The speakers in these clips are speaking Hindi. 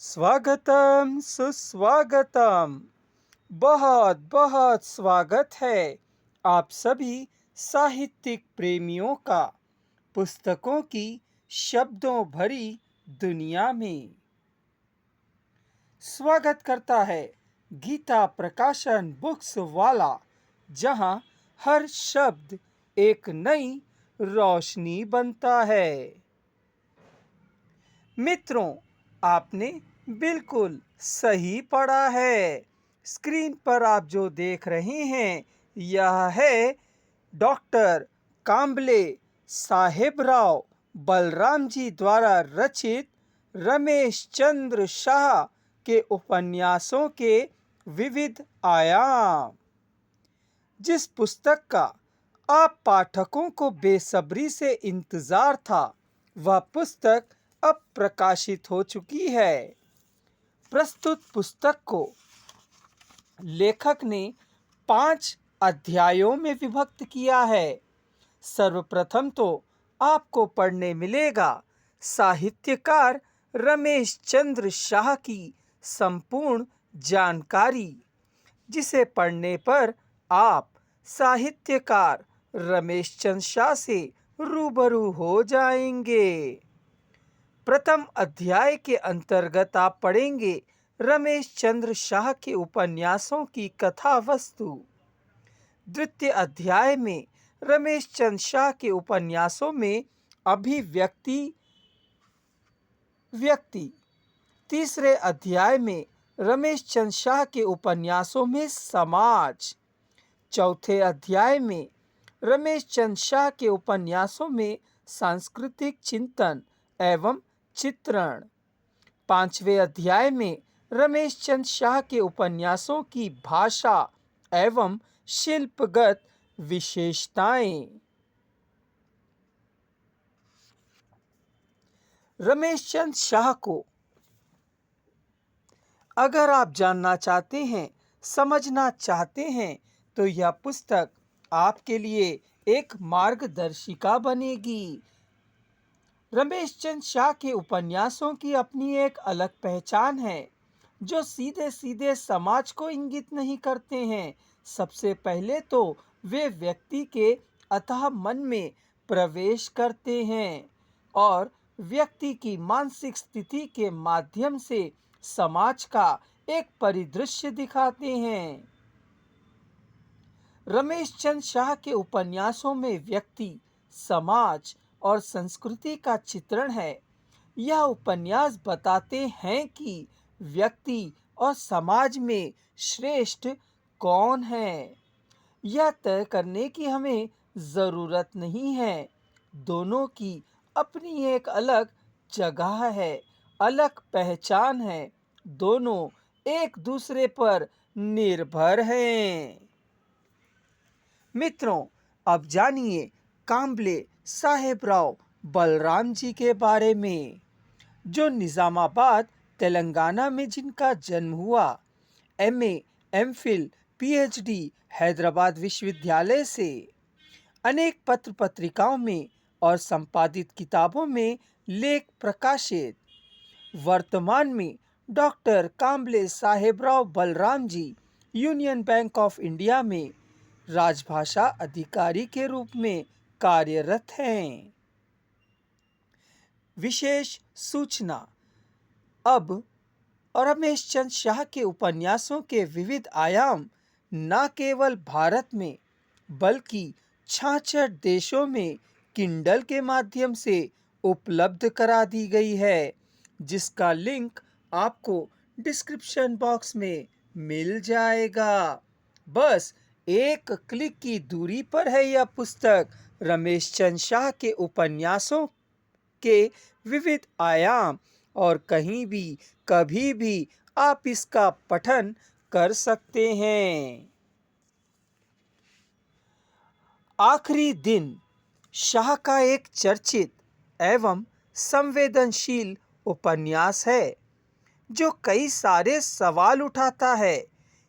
स्वागतम सुस्वागतम। बहुत बहुत स्वागत है आप सभी साहित्यिक प्रेमियों का पुस्तकों की शब्दों भरी दुनिया में। स्वागत करता है गीता प्रकाशन बुक्स वाला, जहां हर शब्द एक नई रोशनी बनता है। मित्रों, आपने बिल्कुल सही पढ़ा है। स्क्रीन पर आप जो देख रहे हैं, यह है डॉक्टर काम्बले साहेबराव बलराम जी द्वारा रचित रमेश चंद्र शाह के उपन्यासों के विविध आयाम। जिस पुस्तक का आप पाठकों को बेसब्री से इंतजार था, वह पुस्तक अब प्रकाशित हो चुकी है। प्रस्तुत पुस्तक को लेखक ने 5 अध्यायों में विभक्त किया है। सर्वप्रथम तो आपको पढ़ने मिलेगा साहित्यकार रमेश चंद्र शाह की संपूर्ण जानकारी, जिसे पढ़ने पर आप साहित्यकार रमेश चंद्र शाह से रूबरू हो जाएंगे। प्रथम अध्याय के अंतर्गत आप पढ़ेंगे रमेश चंद्र शाह के उपन्यासों की कथा वस्तु। द्वितीय अध्याय में रमेश चंद्र शाह के उपन्यासों में अभिव्यक्ति व्यक्ति। तीसरे अध्याय में रमेश चंद्र शाह के उपन्यासों में समाज। चौथे अध्याय में रमेश चंद्र शाह के उपन्यासों में सांस्कृतिक चिंतन एवं चित्रण। 5वें अध्याय में रमेश चंद्र शाह के उपन्यासों की भाषा एवं शिल्पगत विशेषताएं। रमेश चंद्र शाह को अगर आप जानना चाहते हैं, समझना चाहते हैं, तो यह पुस्तक आपके लिए एक मार्गदर्शिका बनेगी। रमेश चंद्र शाह के उपन्यासों की अपनी एक अलग पहचान है, जो सीधे सीधे समाज को इंगित नहीं करते हैं। सबसे पहले तो वे व्यक्ति के अथाह मन में प्रवेश करते हैं और व्यक्ति की मानसिक स्थिति के माध्यम से समाज का एक परिदृश्य दिखाते हैं। रमेश चंद्र शाह के उपन्यासों में व्यक्ति, समाज और संस्कृति का चित्रण है। यह उपन्यास बताते हैं कि व्यक्ति और समाज में श्रेष्ठ कौन है, यह तय करने की हमें जरूरत नहीं है। दोनों की अपनी एक अलग जगह है, अलग पहचान है। दोनों एक दूसरे पर निर्भर हैं। मित्रों, अब जानिए काम्बले साहेबराव बलराम जी के बारे में, जो निजामाबाद तेलंगाना में जिनका जन्म हुआ। एमए, एमफिल, पीएचडी हैदराबाद विश्वविद्यालय से। अनेक पत्र पत्रिकाओं में और संपादित किताबों में लेख प्रकाशित। वर्तमान में doctor Kamble Sahebrao Balram ji Union Bank of India में राजभाषा अधिकारी के रूप में कार्यरत हैं। विशेष सूचना। अब रमेश चंद्र शाह के उपन्यासों के विविध आयाम न केवल भारत में बल्कि 66 देशों में किंडल के माध्यम से उपलब्ध करा दी गई है, जिसका लिंक आपको डिस्क्रिप्शन बॉक्स में मिल जाएगा। बस एक क्लिक की दूरी पर है यह पुस्तक, रमेश चंद्र शाह के उपन्यासों के विविध आयाम, और कहीं भी कभी भी आप इसका पठन कर सकते हैं। आखिरी दिन शाह का एक चर्चित एवं संवेदनशील उपन्यास है, जो कई सारे सवाल उठाता है।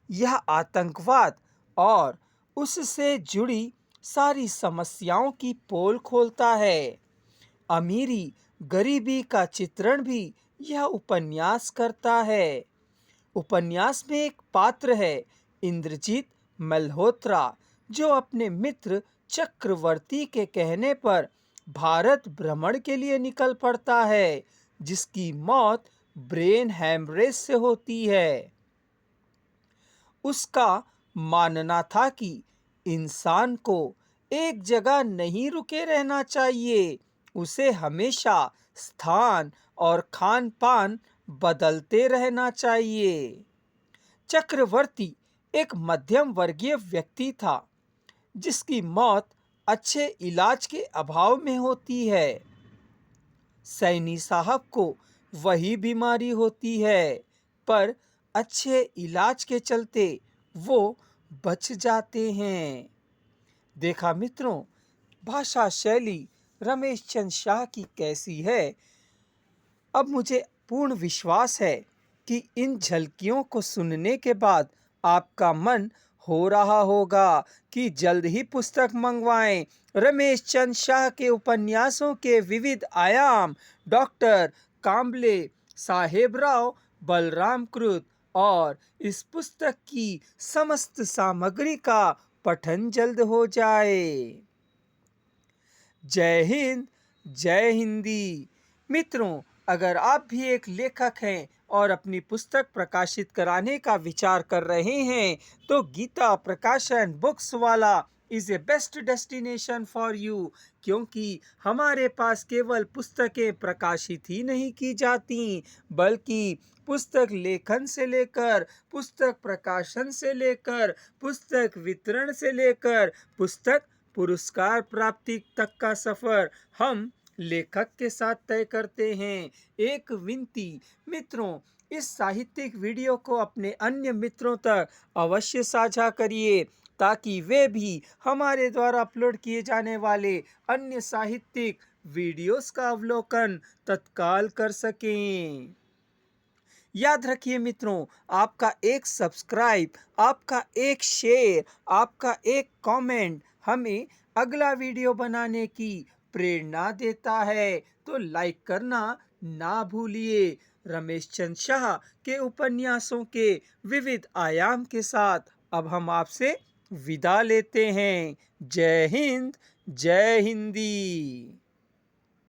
यह आतंकवाद और उससे जुड़ी सारी समस्याओं की पोल खोलता है। अमीरी गरीबी का चित्रण भी यह उपन्यास करता है। उपन्यास में एक पात्र है इंद्रजीत मल्होत्रा, जो अपने मित्र चक्रवर्ती के कहने पर भारत भ्रमण के लिए निकल पड़ता है, जिसकी मौत ब्रेन हैमरेज से होती है। उसका मानना था कि इंसान को एक जगह नहीं रुके रहना चाहिए, उसे हमेशा स्थान और खान पान बदलते रहना चाहिए। चक्रवर्ती एक मध्यम वर्गीय व्यक्ति था, जिसकी मौत अच्छे इलाज के अभाव में होती है। सैनी साहब को वही बीमारी होती है, पर अच्छे इलाज के चलते वो बच जाते हैं। देखा मित्रों, भाषा शैली रमेश चंद शाह की कैसी है। अब मुझे पूर्ण विश्वास है कि इन झलकियों को सुनने के बाद आपका मन हो रहा होगा कि जल्द ही पुस्तक मंगवाएं। रमेश चंद शाह के उपन्यासों के विविध आयाम, डॉक्टर काम्बले साहेबराव बलरामकृत, और इस पुस्तक की समस्त सामग्री का पठन जल्द हो जाए। जय हिंद, जय हिंदी। मित्रों, अगर आप भी एक लेखक हैं और अपनी पुस्तक प्रकाशित कराने का विचार कर रहे हैं, तो गीता प्रकाशन बुक्स वाला is a best destination for you, क्योंकि हमारे पास केवल पुस्तकें प्रकाशित ही नहीं की जाती, बल्कि पुस्तक लेखन से लेकर, पुस्तक प्रकाशन से लेकर, पुस्तक वितरण से लेकर, पुस्तक पुरस्कार प्राप्ति तक का सफर हम लेखक के साथ तय करते हैं। एक विनती मित्रों, इस साहित्यिक वीडियो को अपने अन्य मित्रों तक अवश्य साझा करिए, ताकि वे भी हमारे द्वारा अपलोड किए जाने वाले अन्य साहित्यिक वीडियोस का अवलोकन तत्काल कर सकें। याद रखिए मित्रों, आपका एक सब्सक्राइब, आपका एक शेयर, आपका एक कमेंट हमें अगला वीडियो बनाने की प्रेरणा देता है, तो लाइक करना ना भूलिए। रमेश चंद शाह के उपन्यासों के विविध आयाम के साथ अब हम आपसे विदा लेते हैं। जय हिंद, जय हिंदी।